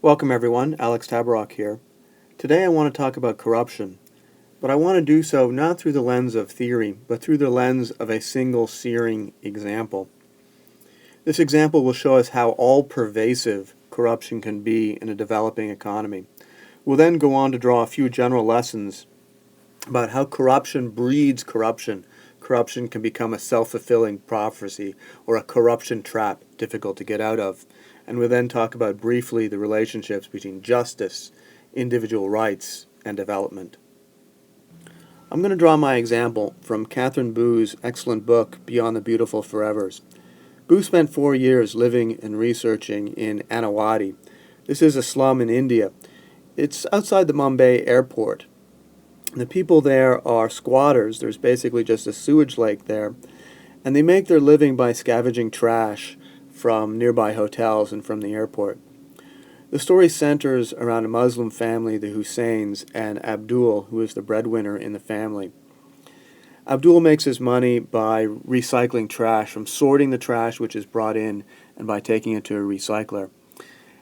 Welcome everyone, Alex Tabarrok here. Today I want to talk about corruption, but I want to do so not through the lens of theory, but through the lens of a single searing example. This example will show us how all-pervasive corruption can be in a developing economy. We'll then go on to draw a few general lessons about how corruption breeds corruption. Corruption can become a self-fulfilling prophecy or a corruption trap difficult to get out of. And we'll then talk about briefly the relationships between justice, individual rights, and development. I'm going to draw my example from Katherine Boo's excellent book, Beyond the Beautiful Forevers. Boo spent 4 years living and researching in Anawadi. This is a slum in India. It's outside the Mumbai airport. The people there are squatters. There's basically just a sewage lake there. And they make their living by scavenging trash from nearby hotels and from the airport. The story centers around a Muslim family, the Husseins, and Abdul, who is the breadwinner in the family. Abdul makes his money by recycling trash, from sorting the trash which is brought in and by taking it to a recycler.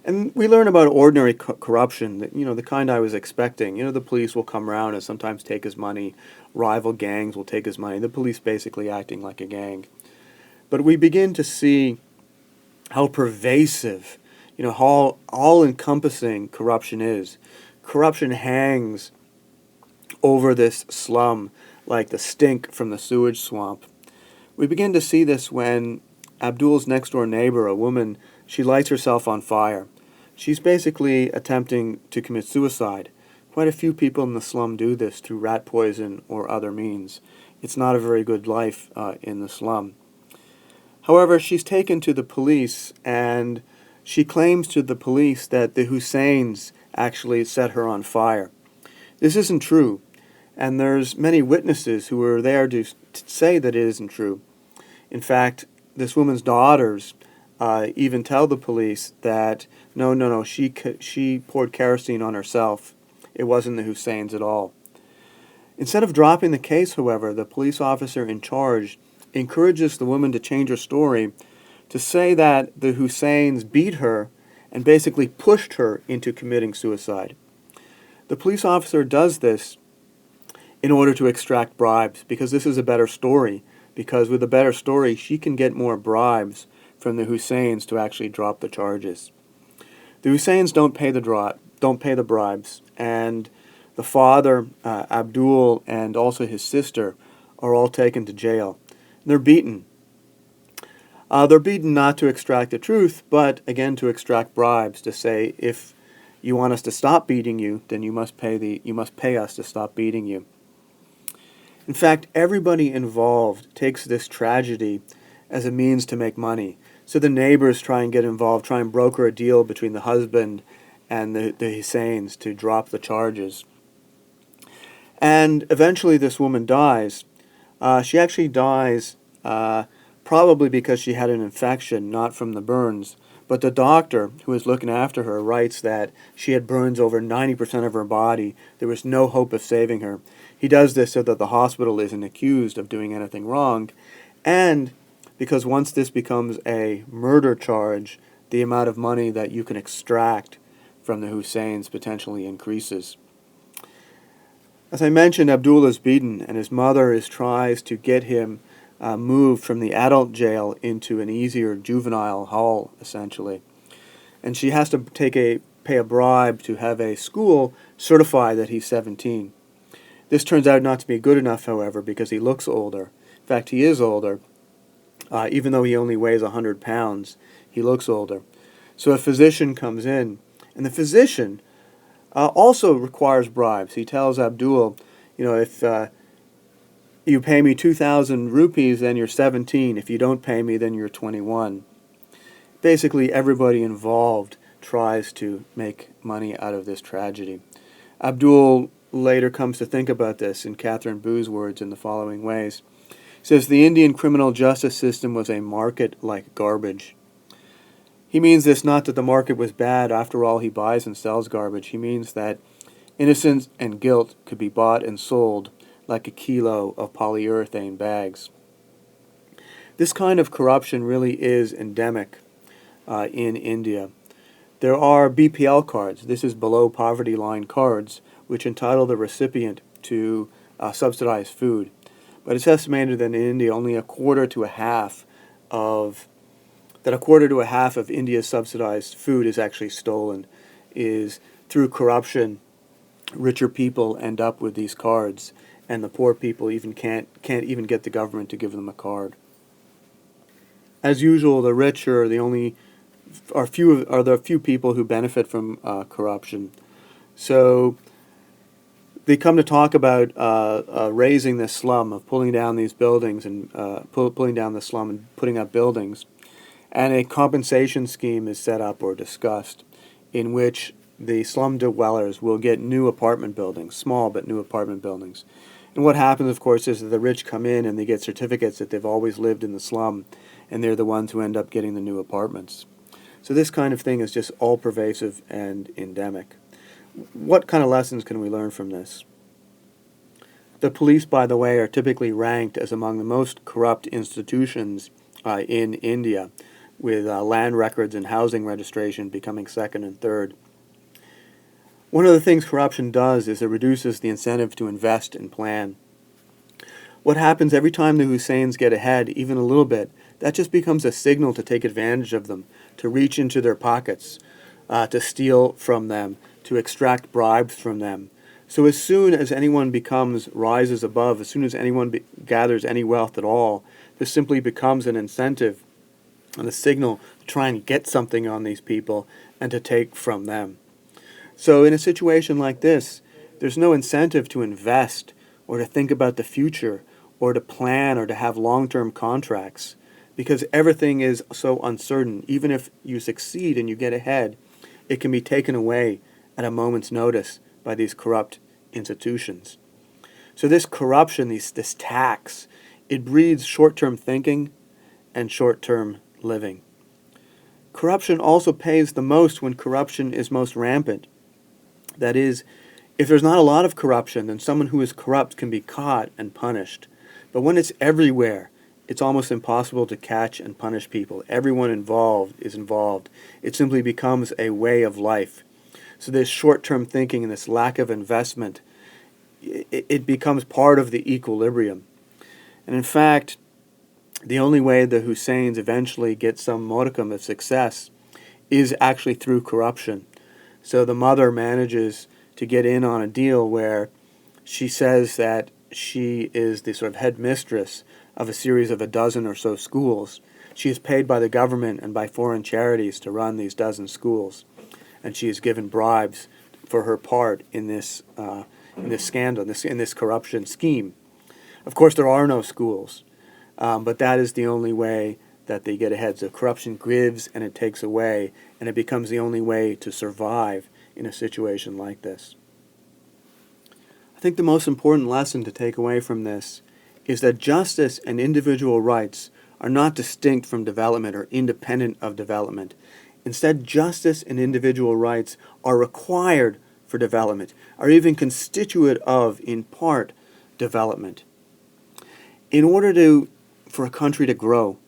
And we learn about ordinary corruption, the kind I was expecting. The police will come around and sometimes take his money. Rival gangs will take his money. The police basically acting like a gang. But we begin to see how pervasive, how all-encompassing corruption is. Corruption hangs over this slum like the stink from the sewage swamp. We begin to see this when Abdul's next-door neighbor, a woman, she lights herself on fire. She's basically attempting to commit suicide. Quite a few people in the slum do this through rat poison or other means. It's not a very good life in the slum. However, she's taken to the police, and she claims to the police that the Husseins actually set her on fire. This isn't true, and there's many witnesses who were there to say that it isn't true. In fact, this woman's daughters even tell the police that no, she poured kerosene on herself. It wasn't the Husseins at all. Instead of dropping the case, however, the police officer in charge encourages the woman to change her story to say that the Husseins beat her and basically pushed her into committing suicide. The police officer does this in order to extract bribes, because this is a better story, because with a better story she can get more bribes from the Husseins to actually drop the charges. The Husseins don't pay the bribes, and the father, Abdul, and also his sister are all taken to jail. They're beaten. They're beaten not to extract the truth, but again to extract bribes, to say, if you want us to stop beating you, then you must pay us to stop beating you. In fact, everybody involved takes this tragedy as a means to make money. So the neighbors try and get involved, try and broker a deal between the husband and the Husseins to drop the charges. And eventually this woman dies. She actually dies probably because she had an infection, not from the burns. But the doctor who was looking after her writes that she had burns over 90% of her body. There was no hope of saving her. He does this so that the hospital isn't accused of doing anything wrong, and because once this becomes a murder charge, the amount of money that you can extract from the Husseins potentially increases. As I mentioned, Abdul is beaten, and his mother tries to get him moved from the adult jail into an easier juvenile hall, essentially. And she has to pay a bribe to have a school certify that he's 17. This turns out not to be good enough, however, because he looks older. In fact, he is older. Even though he only weighs 100 pounds, he looks older. So a physician comes in, and the physician also requires bribes. He tells Abdul, if you pay me 2,000 rupees, then you're 17. If you don't pay me, then you're 21. Basically, everybody involved tries to make money out of this tragedy. Abdul later comes to think about this in Katherine Boo's words in the following ways. He says, the Indian criminal justice system was a market like garbage. He means this not that the market was bad. After all, he buys and sells garbage. He means that innocence and guilt could be bought and sold like a kilo of polyurethane bags. This kind of corruption really is endemic in India. There are BPL cards. This is below poverty line cards, which entitle the recipient to subsidized food. But it's estimated that in India, only a quarter to a half of India's subsidized food is actually stolen. Is through corruption, richer people end up with these cards, and the poor people even can't even get the government to give them a card. As usual, the rich are the few people who benefit from corruption. So they come to talk about raising this slum, of pulling down these buildings and pulling down the slum and putting up buildings. And a compensation scheme is set up or discussed in which the slum dwellers will get new apartment buildings, small but new apartment buildings. And what happens, of course, is that the rich come in and they get certificates that they've always lived in the slum, and they're the ones who end up getting the new apartments. So this kind of thing is just all-pervasive and endemic. What kind of lessons can we learn from this? The police, by the way, are typically ranked as among the most corrupt institutions in India, with land records and housing registration becoming second and third. One of the things corruption does is it reduces the incentive to invest and plan. What happens every time the Husseins get ahead, even a little bit, that just becomes a signal to take advantage of them, to reach into their pockets, to steal from them, to extract bribes from them. So as soon as anyone rises above, as soon as anyone gathers any wealth at all, this simply becomes an incentive and a signal to try and get something on these people and to take from them. So in a situation like this, there's no incentive to invest or to think about the future or to plan or to have long-term contracts, because everything is so uncertain. Even if you succeed and you get ahead, it can be taken away at a moment's notice by these corrupt institutions. So this corruption, this tax, it breeds short-term thinking and short-term living. Corruption also pays the most when corruption is most rampant. That is, if there's not a lot of corruption, then someone who is corrupt can be caught and punished. But when it's everywhere, it's almost impossible to catch and punish people. Everyone involved is involved. It simply becomes a way of life. So this short-term thinking and this lack of investment, it becomes part of the equilibrium. And in fact, the only way the Husseins eventually get some modicum of success is actually through corruption. So the mother manages to get in on a deal where she says that she is the sort of headmistress of a series of a dozen or so schools. She is paid by the government and by foreign charities to run these dozen schools, and she is given bribes for her part in this scandal, in this corruption scheme. Of course, there are no schools, but that is the only way that they get ahead. So corruption gives and it takes away, and it becomes the only way to survive in a situation like this. I think the most important lesson to take away from this is that justice and individual rights are not distinct from development or independent of development. Instead, justice and individual rights are required for development, are even constituent of, in part, development. In order for a country to grow,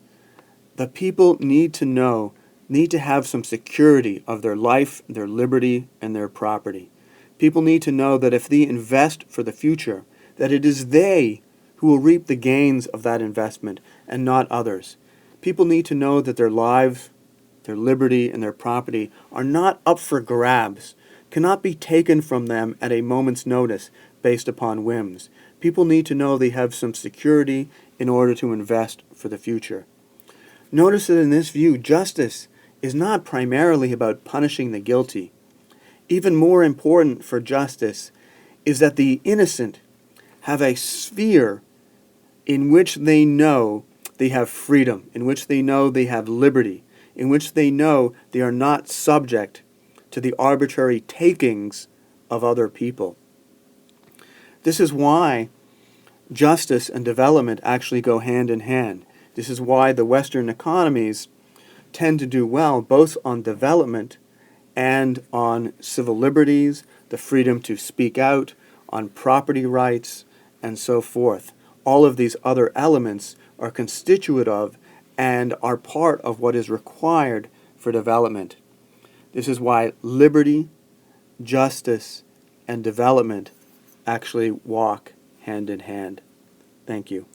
the people need to have some security of their life, their liberty, and their property. People need to know that if they invest for the future, that it is they who will reap the gains of that investment and not others. People need to know that their lives, their liberty, and their property are not up for grabs, cannot be taken from them at a moment's notice based upon whims. People need to know they have some security in order to invest for the future. Notice that in this view, justice is not primarily about punishing the guilty. Even more important for justice is that the innocent have a sphere in which they know they have freedom, in which they know they have liberty, in which they know they are not subject to the arbitrary takings of other people. This is why justice and development actually go hand in hand. This is why the Western economies tend to do well both on development and on civil liberties, the freedom to speak out, on property rights, and so forth. All of these other elements are constituent of and are part of what is required for development. This is why liberty, justice, and development actually walk hand in hand. Thank you.